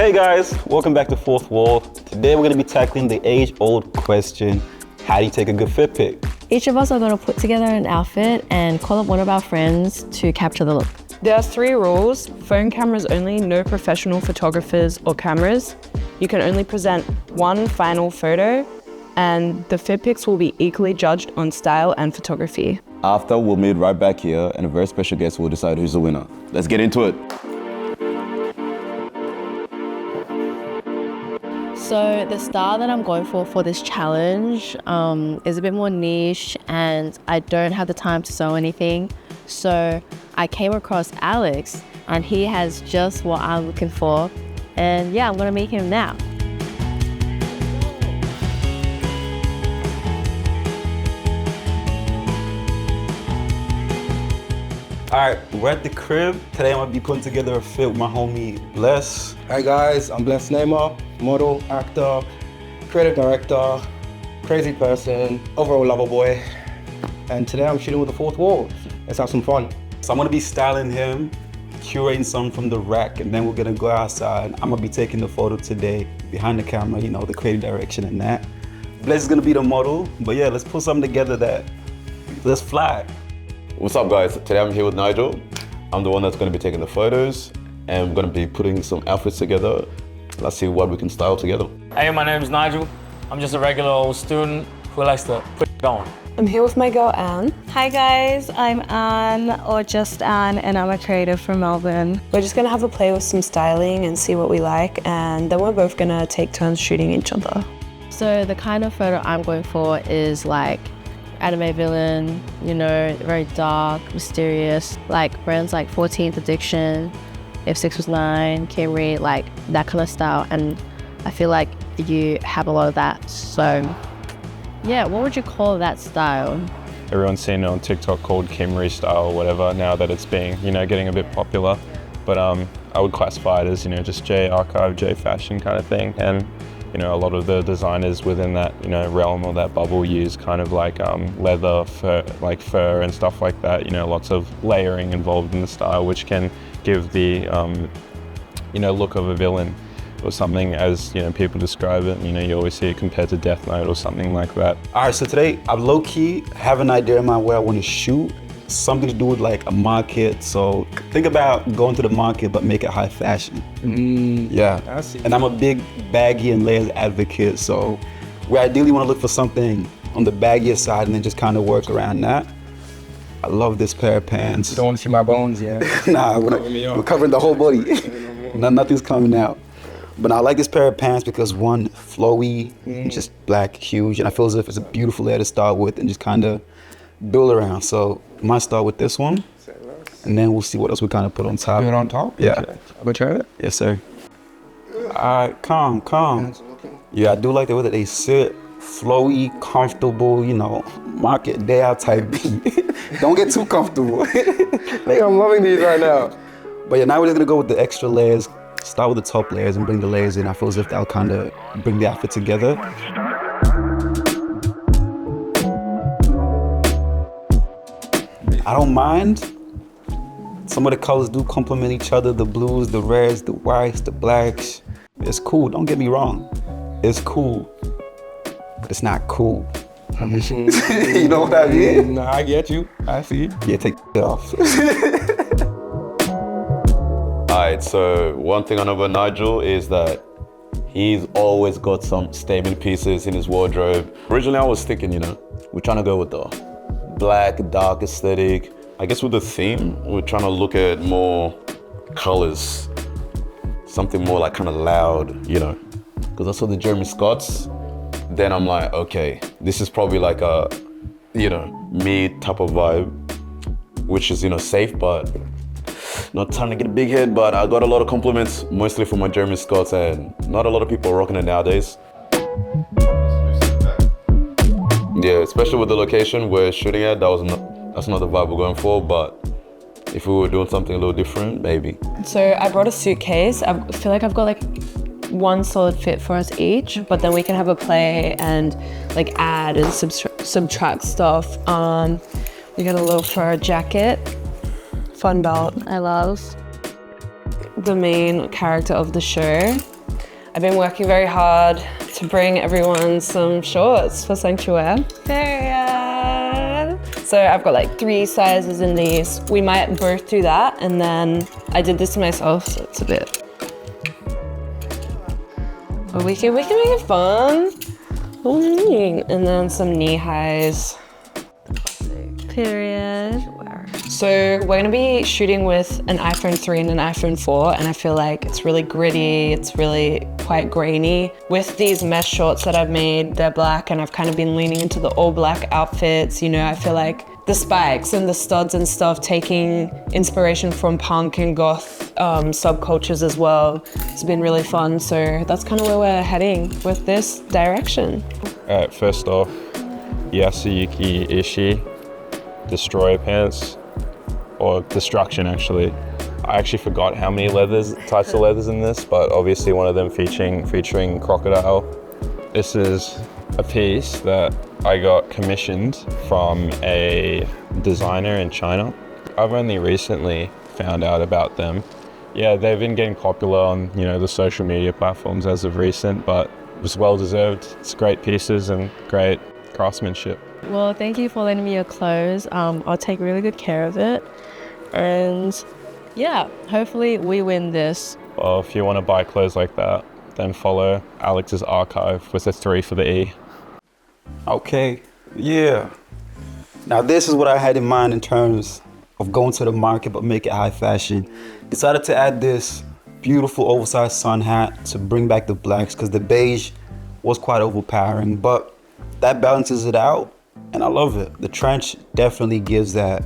Hey guys, welcome back to Fourth Wall. Today we're going to be tackling the age-old question, how do you take a good fit pic? Each of us are going to put together an outfit and call up one of our friends to capture the look. There are 3 rules. Phone cameras only, no professional photographers or cameras. You can only present one final photo, and the fit pics will be equally judged on style and photography. After, we'll meet right back here and a very special guest will decide who's the winner. Let's get into it. So the style that I'm going for this challenge is a bit more niche and I don't have the time to sew anything. So I came across Alex and he has just what I'm looking for. And yeah, I'm gonna meet him now. All right, we're at the crib. Today I'm gonna be putting together a fit with my homie, Bless. Hi guys, I'm Bless Neymar, model, actor, creative director, crazy person, overall lover boy. And today I'm shooting with the Fourth Wall. Let's have some fun. So I'm gonna be styling him, curating some from the rack, and then we're gonna go outside. I'm gonna be taking the photo today, behind the camera, you know, the creative direction and that. Bless is gonna be the model, but yeah, let's put something together let's fly. What's up guys? Today I'm here with Nigel. I'm the one that's going to be taking the photos and I'm going to be putting some outfits together. Let's see what we can style together. Hey, my name's Nigel. I'm just a regular old student who likes to put it on. I'm here with my girl, Anne. Hi guys, I'm Anne, or just Anne, and I'm a creative from Melbourne. We're just gonna have a play with some styling and see what we like, and then we're both gonna take turns shooting each other. So the kind of photo I'm going for is like anime villain, you know, very dark, mysterious, like brands like 14th Addiction, If 6 Was 9, Kimry, like that kind of style. And I feel like you have a lot of that. So yeah, what would you call that style? Everyone's seen it on TikTok called Kimry style or whatever now that it's being, you know, getting a bit popular. But I would classify it as, you know, just J archive, J fashion kind of thing. And you know, a lot of the designers within that, you know, realm or that bubble use kind of like leather, fur and stuff like that. You know, lots of layering involved in the style, which can give the, you know, look of a villain or something as, you know, people describe it. You know, you always see it compared to Death Note or something like that. All right, so today I low-key have an idea in mind where I want to shoot. Something to do with like a market. So think about going to the market, but make it high fashion. Yeah, I see. And I'm a big baggy and layers advocate. So we ideally want to look for something on the baggier side and then just kind of work around that. I love this pair of pants. You don't want to see my bones, yeah? Nah, we're covering the whole body. Nothing's coming out. But I like this pair of pants because one, flowy, just black, huge, and I feel as if it's a beautiful layer to start with and just kind of build around. So I might start with this one, and then we'll see what else we kind of put on top. Put it on top? Yeah. Okay. I'll go try that. Yes, sir. All right, calm. Yeah, I do like the way that they sit, flowy, comfortable, you know, market day out type beat. Don't get too comfortable. Like, I'm loving these right now. But yeah, now we're just gonna go with the extra layers, start with the top layers and bring the layers in. I feel as if that'll kind of bring the outfit together. I don't mind. Some of the colors do complement each other, the blues, the reds, the whites, the blacks. It's cool, don't get me wrong. It's cool, but it's not cool. You know what I mean? Nah, I get you, I see. Yeah, take it off. Alright, so one thing I know about Nigel is that he's always got some statement pieces in his wardrobe. Originally I was thinking, you know, we're trying to go with the black, dark aesthetic. I guess with the theme, we're trying to look at more colors. Something more like kind of loud, you know. Because I saw the Jeremy Scotts, then I'm like, okay, this is probably like a, you know, me type of vibe, which is, you know, safe, but not trying to get a big head, but I got a lot of compliments, mostly from my Jeremy Scotts, and not a lot of people are rocking it nowadays. Yeah, especially with the location we're shooting at, that's not the vibe we're going for, but if we were doing something a little different, maybe. So I brought a suitcase. I feel like I've got like one solid fit for us each, but then we can have a play and like add and subtract stuff. We got a little fur jacket, fun belt. I love. the main character of the show. I've been working very hard to bring everyone some shorts for Sanctuary. Period. So I've got like 3 sizes in these. We might both do that, and then I did this myself, so it's a bit. But we can make it fun. And then some knee highs. Period. So we're gonna be shooting with an iPhone 3 and an iPhone 4, and I feel like it's really gritty, it's really quite grainy. With these mesh shorts that I've made, they're black, and I've kind of been leaning into the all black outfits. You know, I feel like the spikes and the studs and stuff, taking inspiration from punk and goth subcultures as well. It's been really fun, so that's kind of where we're heading with this direction. All right, first off, Yasuyuki Ishii, Destroyer pants, or Destruction actually. I actually forgot how many types of leathers in this, but obviously one of them featuring crocodile. This is a piece that I got commissioned from a designer in China. I've only recently found out about them. Yeah, they've been getting popular on, you know, the social media platforms as of recent, but it was well deserved. It's great pieces and great craftsmanship. Well, thank you for lending me your clothes. I'll take really good care of it. And yeah, hopefully we win this. Well, if you want to buy clothes like that, then follow Alex's archive with a 3 for the E. Okay, yeah. Now this is what I had in mind in terms of going to the market but make it high fashion. Decided to add this beautiful oversized sun hat to bring back the blacks because the beige was quite overpowering, but that balances it out and I love it. The trench definitely gives that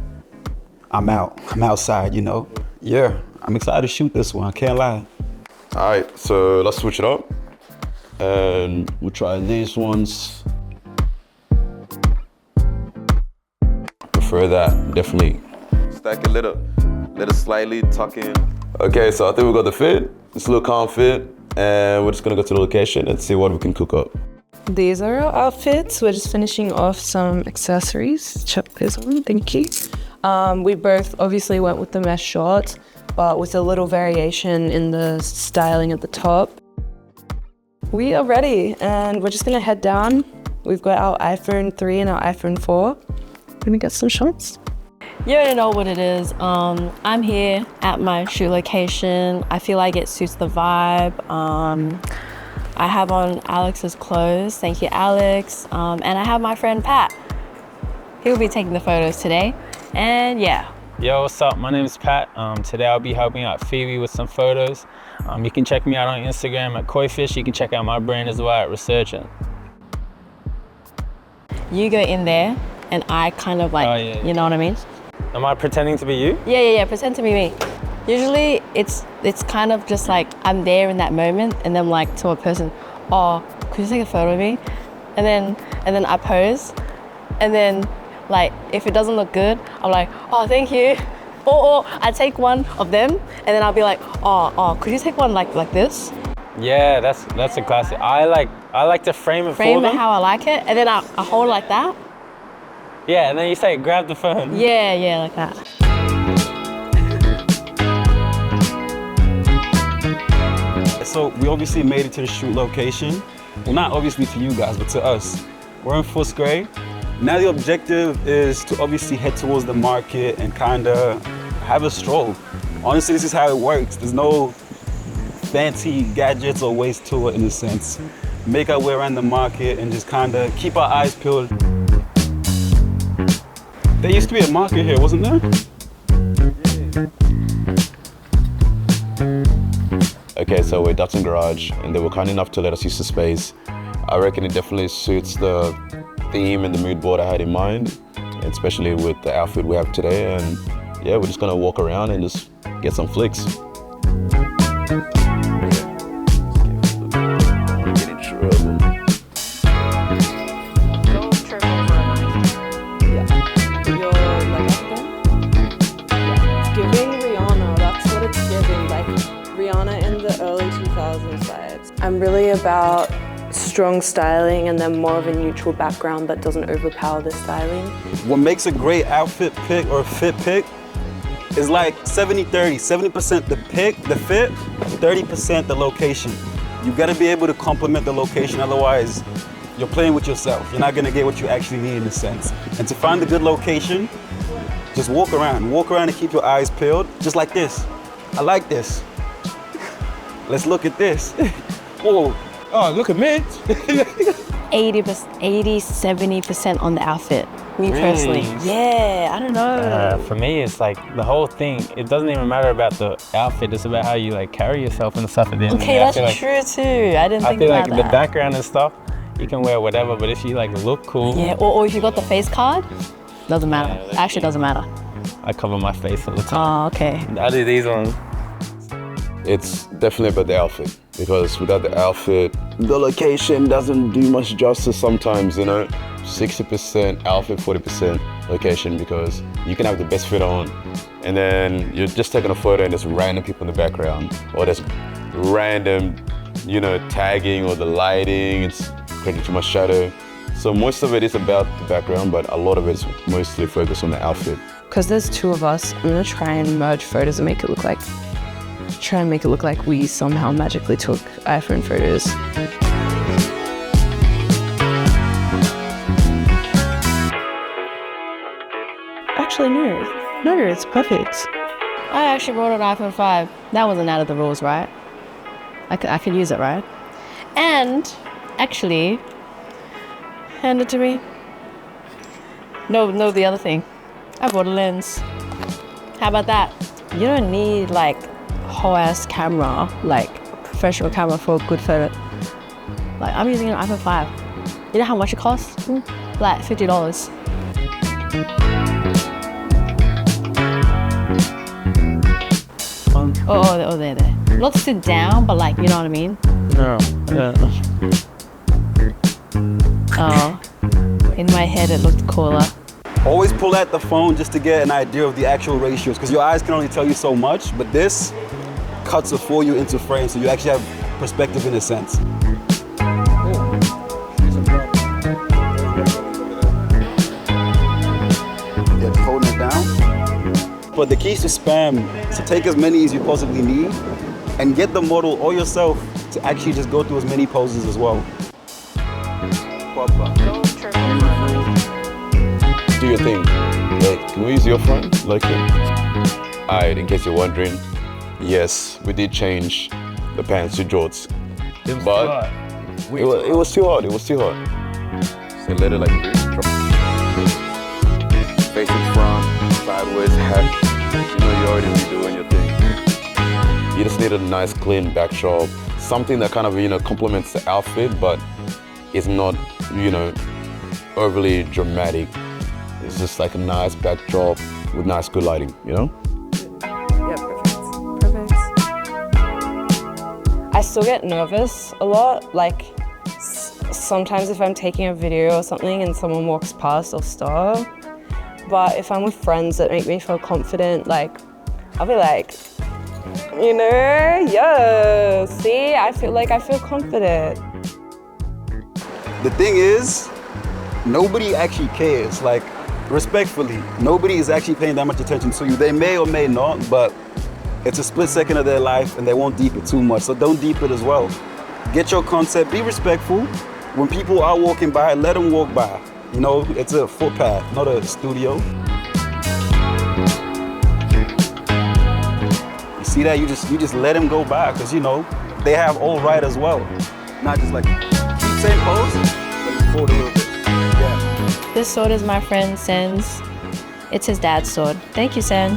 I'm outside, you know? Yeah, I'm excited to shoot this one, I can't lie. All right, so let's switch it up. And we'll try these ones. Prefer that, definitely. Stack it, let it slightly tuck in. Okay, so I think we got the fit. It's a little calm fit. And we're just gonna go to the location and see what we can cook up. These are our outfits. We're just finishing off some accessories. Check this one, thank you. We both obviously went with the mesh shorts, but with a little variation in the styling at the top. We are ready, and we're just gonna head down. We've got our iPhone 3 and our iPhone 4. We're gonna get some shots. You already know what it is. I'm here at my shoot location. I feel like it suits the vibe. I have on Alex's clothes. Thank you, Alex. And I have my friend Pat. He'll be taking the photos today. And yeah. Yo, what's up? My name is Pat. Today I'll be helping out Phoebe with some photos. You can check me out on Instagram at Koifish. You can check out my brand as well at Resurgent. You go in there and I kind of like, you know what I mean? Am I pretending to be you? Yeah, pretend to be me. Usually it's kind of just like I'm there in that moment and then like to a person, oh, could you take a photo of me? And then I pose and then like if it doesn't look good, I'm like, oh, thank you. Or I take one of them and then I'll be like, oh, could you take one like this? Yeah, that's a classic. I like to frame it for them. Frame it how I like it and then I hold it like that. Yeah, and then you say, grab the phone. Yeah, like that. So we obviously made it to the shoot location. Well, not obviously to you guys, but to us. We're in Footscray. Now the objective is to obviously head towards the market and kind of have a stroll. Honestly, this is how it works. There's no fancy gadgets or ways to it in a sense. Make our way around the market and just kind of keep our eyes peeled. There used to be a market here, wasn't there? Okay, so we're at Dutton Garage, and they were kind enough to let us use the space. I reckon it definitely suits the theme and the mood board I had in mind, especially with the outfit we have today. And yeah, we're just gonna walk around and just get some flicks. Get in trouble. I'm really about strong styling and then more of a neutral background that doesn't overpower the styling. What makes a great outfit pick or fit pick is like 70-30. 70% the pick, the fit, 30% the location. You gotta be able to complement the location, otherwise you're playing with yourself. You're not gonna get what you actually need in a sense. And to find a good location, just walk around. Walk around and keep your eyes peeled, just like this. I like this. Let's look at this. Whoa. Oh, look at me. 70% on the outfit. Me personally. Yeah, I don't know. For me, it's like the whole thing. It doesn't even matter about the outfit. It's about how you like carry yourself and stuff at the end. Okay, that's true too. I didn't think about that. I feel like the background and stuff, you can wear whatever, but if you like look cool. Yeah, or if you got the face card, doesn't matter. Actually, doesn't matter. I cover my face all the time. Oh, okay. I do these ones. It's definitely about the outfit, because without the outfit, the location doesn't do much justice sometimes, you know? 60% outfit, 40% location, because you can have the best fit on, and then you're just taking a photo and there's random people in the background, or there's random, you know, tagging or the lighting, it's creating too much shadow. So most of it is about the background, but a lot of it is mostly focused on the outfit. Because there's two of us, I'm gonna try and merge photos and make it look like we somehow magically took iPhone photos. Actually, no, it's perfect. I actually brought an iPhone 5. That wasn't out of the rules, right? I could use it, right? And actually, hand it to me. No, the other thing. I bought a lens. How about that? You don't need like whole ass camera, like professional camera for a good photo. Like I'm using an iPhone 5. You know how much it costs? Like $50. Oh, there. Not sit down, but like, you know what I mean? No. Yeah. Oh, in my head it looked cooler. Always pull out the phone just to get an idea of the actual ratios, because your eyes can only tell you so much, but this cuts it for you into frames, so you actually have perspective in a sense. Yeah, just holding it down. But the key is to spam, so take as many as you possibly need, and get the model or yourself to actually just go through as many poses as well. Do your thing. Wait, can we use your phone? Like it. Alright, in case you're wondering, yes, we did change the pants to jorts. It was too hot. It was too hot. So let it like this. Facing front, sideways, hat. You know you already be doing your thing. You just need a nice clean backdrop. Something that kind of, you know, complements the outfit, but is not, you know, overly dramatic. It's just like a nice backdrop with nice good lighting, you know? Yeah, perfect. I still get nervous a lot. Like sometimes if I'm taking a video or something and someone walks past, I'll stop. But if I'm with friends that make me feel confident, like I'll be like, you know, yeah, see, I feel confident. The thing is, nobody actually cares. Like, respectfully, nobody is actually paying that much attention to you. They may or may not, but it's a split second of their life and they won't deep it too much. So don't deep it as well. Get your concept, be respectful. When people are walking by, let them walk by. You know, it's a footpath, not a studio. You see that? You just let them go by, because you know, they have all right as well. Not just like, keep same pose, but forward a little bit. Yeah. This sword is my friend Sen's. It's his dad's sword. Thank you, Sen.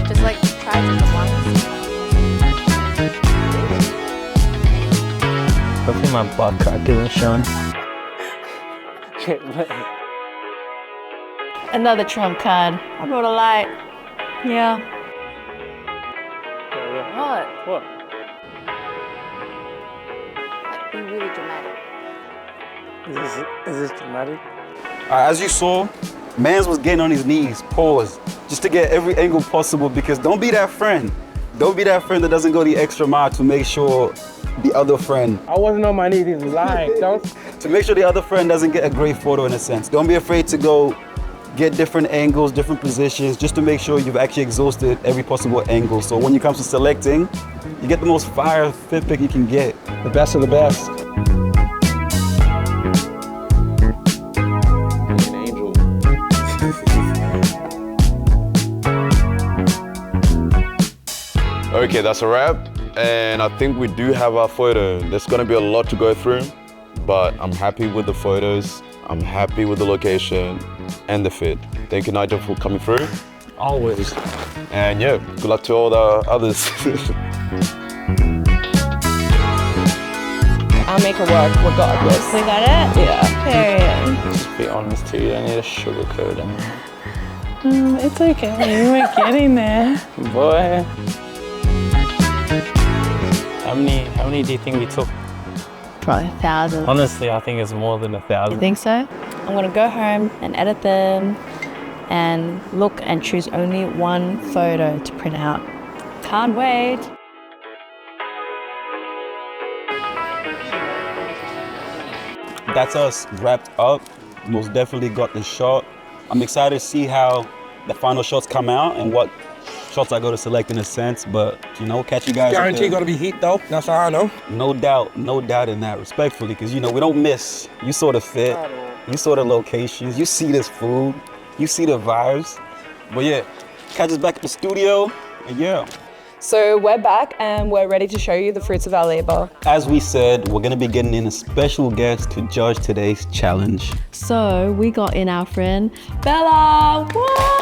Just like try to the one. Hopefully my blood crack isn't showing. Another trump card. I brought a light. Yeah. What? What? Like, be really dramatic. Is this dramatic? As you saw, Mans was getting on his knees, pause, just to get every angle possible, because don't be that friend. Don't be that friend that doesn't go the extra mile to make sure the other friend. I wasn't on my knees, he's lying. To make sure the other friend doesn't get a great photo in a sense. Don't be afraid to go get different angles, different positions, just to make sure you've actually exhausted every possible angle. So when it comes to selecting, you get the most fire fit pick you can get. The best of the best. Okay, that's a wrap. And I think we do have our photo. There's gonna be a lot to go through, but I'm happy with the photos. I'm happy with the location and the fit. Thank you, Nigel, for coming through. Always. And yeah, good luck to all the others. I'll make it work regardless. We got it? Yeah. Period. Just be honest too, you don't need a sugarcoat them. It's okay. We're getting there. Boy. How many do you think we took? Probably 1,000. Honestly, I think it's more than You 1,000. think so? I'm gonna go home and edit them and look and choose only one photo to print out. Can't wait. That's us wrapped up. Most definitely got the shot. I'm excited to see how the final shots come out and what shots I go to select in a sense, but you know, catch you guys. Guarantee gotta be heat though. That's all I know. No doubt in that, respectfully, because you know, we don't miss. You saw the fit, you saw the locations, you see this food, you see the vibes. But yeah, catch us back at the studio, and yeah. So we're back and we're ready to show you the fruits of our labor. As we said, we're gonna be getting in a special guest to judge today's challenge. So we got in our friend Bella. Whoa!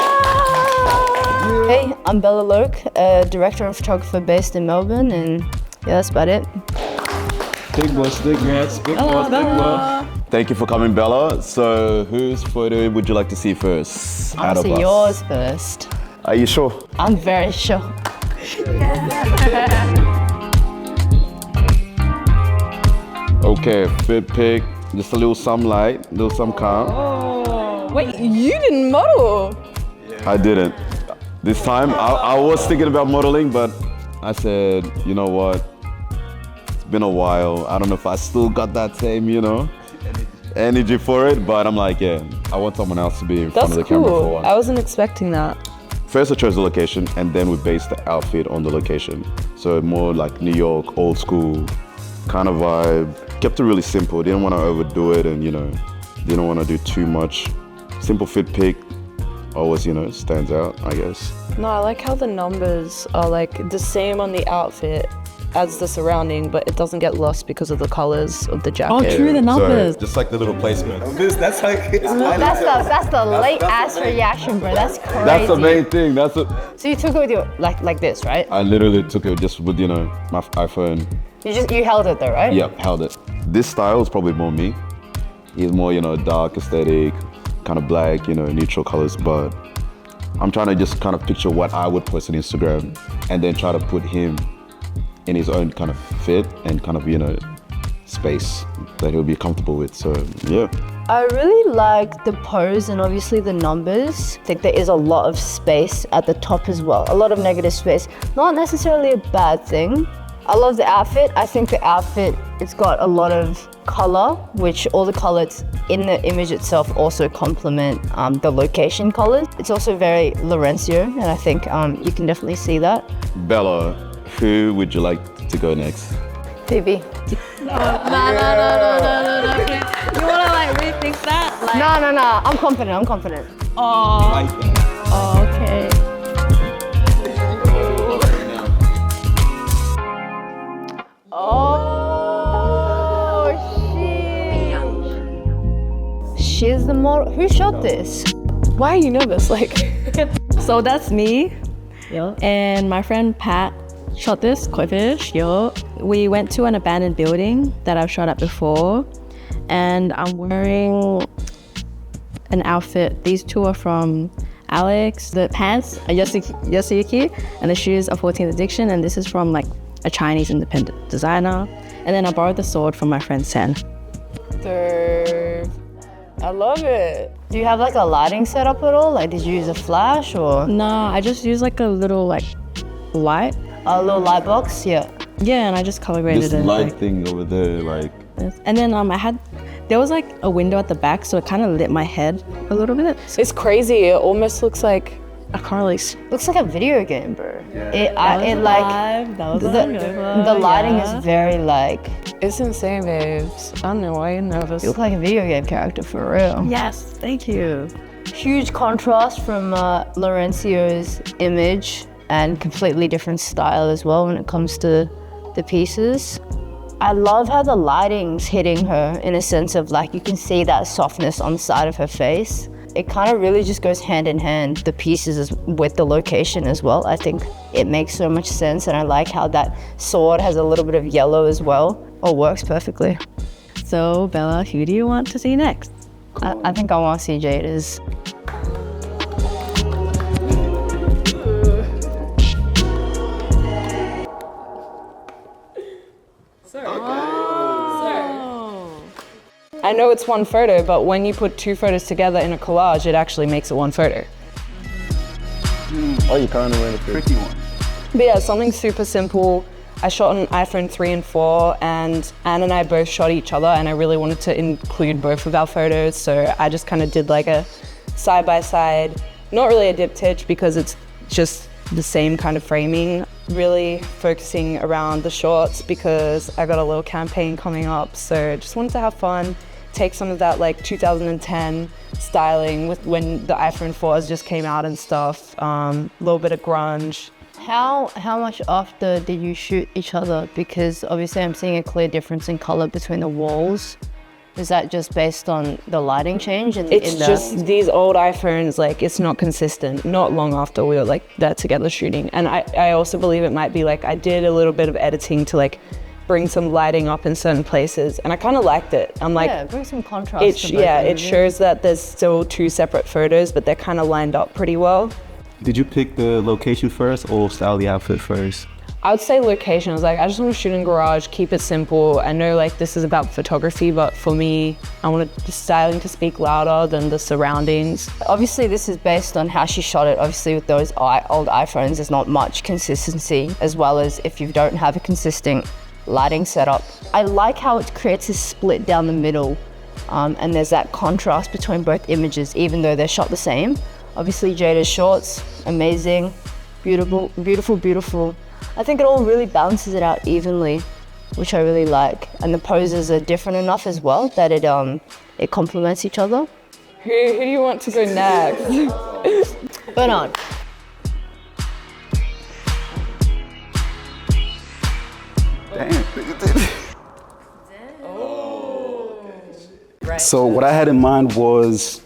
Hey, I'm Bella Loke, a director and photographer based in Melbourne, and yeah, that's about it. Big boss, big rats, big boss, big boss. Thank you for coming, Bella. So whose photo would you like to see first? I'll see yours first. Are you sure? I'm very sure. Okay, fit pick, just a little sunlight, little some calm. Oh, wait, you didn't model? I didn't. This time, I was thinking about modeling, but I said, you know what? It's been a while. I don't know if I still got that same, you know, energy for it, but I'm like, yeah, I want someone else to be in front of the camera for once. I wasn't expecting that. First, I chose the location, and then we based the outfit on the location. So more like New York, old school kind of vibe. Kept it really simple. Didn't want to overdo it, and you know, didn't want to do too much. Simple fit pick always, you know, stands out, I guess. No, I like how the numbers are like the same on the outfit as the surrounding, but it doesn't get lost because of the colors of the jacket. Oh, true, the numbers. So, just like the little placement. That's like That's the late ass reaction, bro. That's crazy. That's the main thing. So you took it with your like this, right? I literally took it just with, you know, my iPhone. You held it though, right? Yep, held it. This style is probably more me. He's more, you know, dark aesthetic, kind of black, you know, neutral colors, but I'm trying to just kind of picture what I would post on Instagram and then try to put him in his own kind of fit and kind of, you know, space that he'll be comfortable with, so yeah. I really like the pose and obviously the numbers. I think there is a lot of space at the top as well, a lot of negative space. Not necessarily a bad thing. I love the outfit. I think the outfit, it's got a lot of color, which all the colors in the image itself also complement the location colors. It's also very Laurencio, and I think you can definitely see that. Bella, who would you like to go next? Phoebe. No. You wanna like rethink that? Like... No. I'm confident. Oh, okay. Oh, shit. She's the model. Who shot this? Why are you nervous? Like, so that's me. Yeah. And my friend Pat shot this, Koifish. Yeah. We went to an abandoned building that I've shot at before, and I'm wearing an outfit. These two are from Alex. The pants are Yosuyuki, and the shoes are 14th Addiction, and this is from like a Chinese independent designer. And then I borrowed the sword from my friend Sen. I love it. Do you have like a lighting setup at all? Like, did you use a flash or? No, I just used like a little like light. A little light box, yeah. Yeah, and I just color graded this it. light like, thing over there, like. And then I had There was like a window at the back, so it kind of lit my head a little bit. It's crazy. It almost looks like, I can't really Looks like a video game, bro. The the lighting is very like, It's insane, babes. I don't know why you're nervous. you look like a video game character for real. Yes, thank you. Huge contrast from Laurencio's image and completely different style as well when it comes to the pieces. I love how the lighting's hitting her in a sense of like, you can see that softness on the side of her face. It kind of really just goes hand in hand, the pieces with the location as well. I think it makes so much sense, and I like how that sword has a little bit of yellow as well. It works perfectly. So, Bella, who do you want to see next? I think I want to see Jada's. I know it's one photo, but when you put two photos together in a collage, it actually makes it one photo. Oh, you kind of went a tricky one. But yeah, something super simple. I shot on iPhone 3 and 4, and Anne and I both shot each other, and I really wanted to include both of our photos, so I just kind of did like a side-by-side, not really a diptych because it's just the same kind of framing, really focusing around the shorts because I got a little campaign coming up, so just wanted to have fun, take some of that like 2010 styling with when the iPhone 4s just came out and stuff, a little bit of grunge. How much after did you shoot each other? Because obviously I'm seeing a clear difference in color between the walls. Is that just based on the lighting change? It's just these old iPhones, like it's not consistent, not long after we were like there together shooting. And I also believe it might be like I did a little bit of editing to like bring some lighting up in certain places, and I kind of liked it. I'm like, yeah, bring some contrast. It shows that there's still two separate photos, but they're kind of lined up pretty well. Did you pick the location first or style the outfit first? I would say location. I was like, I just want to shoot in garage, keep it simple. I know like this is about photography, but for me, I wanted the styling to speak louder than the surroundings. Obviously this is based on how she shot it. Obviously with those old iPhones, there's not much consistency, as well as if you don't have a consistent lighting setup. I like how it creates a split down the middle, and there's that contrast between both images, even though they're shot the same. Obviously Jada's shorts, amazing, beautiful, beautiful, beautiful. I think it all really balances it out evenly, which I really like. And the poses are different enough as well that it complements each other. Who do you want to go next? Bernard. So what I had in mind was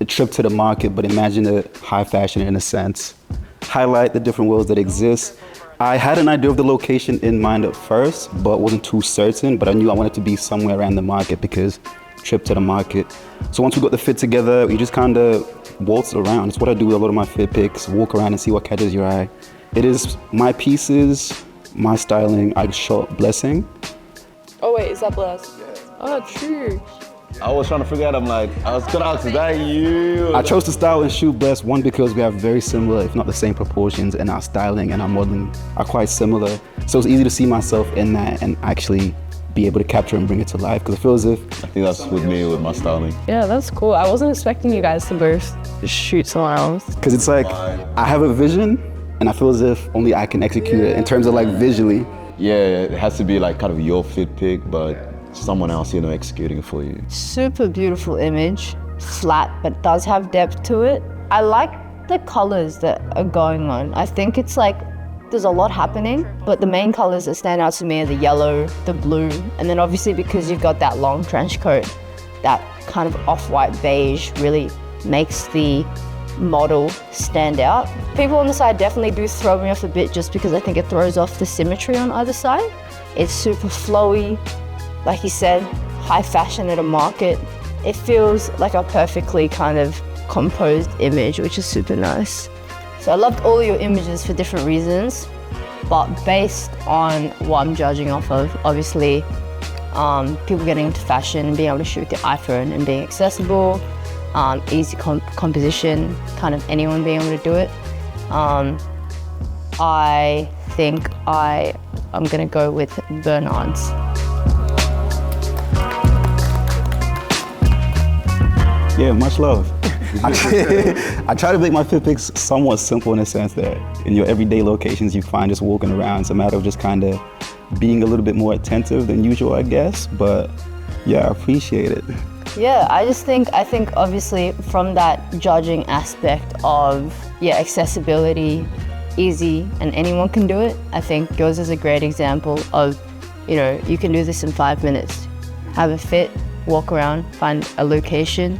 a trip to the market, but imagine it high fashion in a sense. Highlight the different worlds that exist. I had an idea of the location in mind at first, but wasn't too certain, but I knew I wanted to be somewhere around the market because trip to the market. So once we got the fit together, we just kind of waltzed around. It's what I do with a lot of my fit pics, walk around and see what catches your eye. It is my pieces, my styling. I shot Blessing. Oh wait, is that Bless? Oh, true. I was trying to figure out, I'm like, I was gonna ask, is that you? I chose to style and shoot Bless, one, because we have very similar, if not the same proportions, and our styling and our modeling are quite similar. So it's easy to see myself in that and actually be able to capture and bring it to life, because it feels as if... I think that's with me, with my styling. Yeah, that's cool. I wasn't expecting you guys to both shoot somewhere else. Because it's like, I have a vision, and I feel as if only I can execute it in terms of like visually. Yeah, it has to be like kind of your fit pick, but someone else, you know, executing it for you. Super beautiful image, flat, but does have depth to it. I like the colors that are going on. I think it's like, there's a lot happening, but the main colors that stand out to me are the yellow, the blue, and then obviously because you've got that long trench coat, that kind of off-white beige really makes the model stand out. People on the side definitely do throw me off a bit just because I think it throws off the symmetry on either side. It's super flowy, like you said, high fashion at a market. It feels like a perfectly kind of composed image, which is super nice. So I loved all your images for different reasons, but based on what I'm judging off of, obviously, people getting into fashion, being able to shoot with their iPhone and being accessible, easy composition, kind of anyone being able to do it. I think I'm gonna go with Bernard's. Yeah, much love. I try to make my fit pics somewhat simple in the sense that in your everyday locations you find just walking around, it's a matter of just kind of being a little bit more attentive than usual, I guess. But yeah, I appreciate it. Yeah, I think obviously from that judging aspect of, accessibility, easy, and anyone can do it, I think yours is a great example of, you can do this in 5 minutes. Have a fit, walk around, find a location,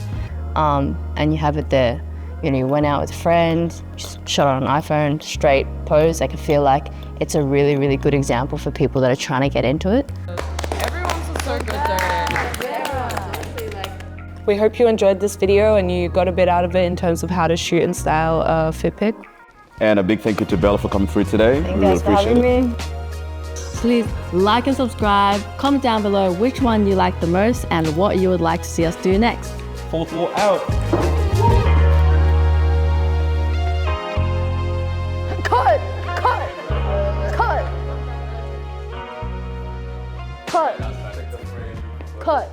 and you have it there. You went out with friends, just shot on an iPhone, straight pose. I can feel like it's a really, really good example for people that are trying to get into it. Everyone's so good there. We hope you enjoyed this video and you got a bit out of it in terms of how to shoot and style a fit pic. And a big thank you to Bella for coming through today. Thank you guys for having me. Please like and subscribe. Comment down below which one you like the most and what you would like to see us do next. Fourth wall out. Cut! Cut!